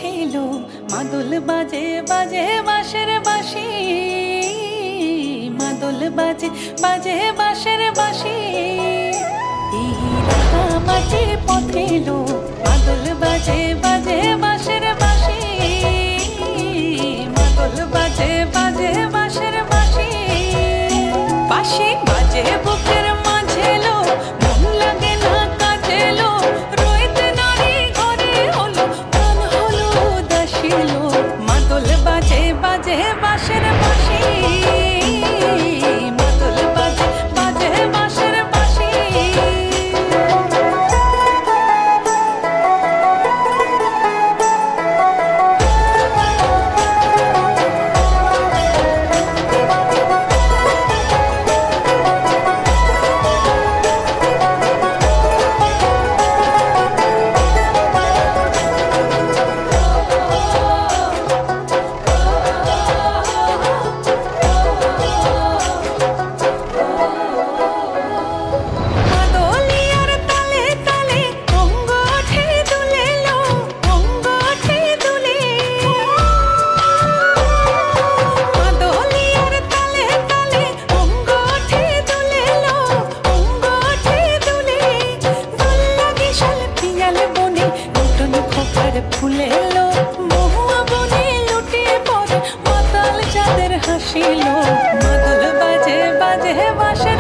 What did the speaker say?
পথিলো মাদল বাজে বাজে বাঁশের বাঁশি মাদল বাজে বাজে বাঁশের বাঁশি এই রাঙা মাটি পথিলো মাদল বাজে বাজে বাঁশের বাঁশি মাদল বাজে বাজে বাঁশের বাঁশি বাঁশি বাজে বুকের মাঝে লো মন লাগে না কাজে লো রইতে নারী ঘরে হলো প্রাণ হলো উদাসী লো মাদল বাজে বাজে বাঁশের বাঁশি মাদল বাজে বাজে বাঁশের বাঁশি ফুলে লো মহুয়া বনে লুটিয়ে পড়ে মাতাল চাঁদের হাসিলো মাদল বাজে বাজে বাঁশের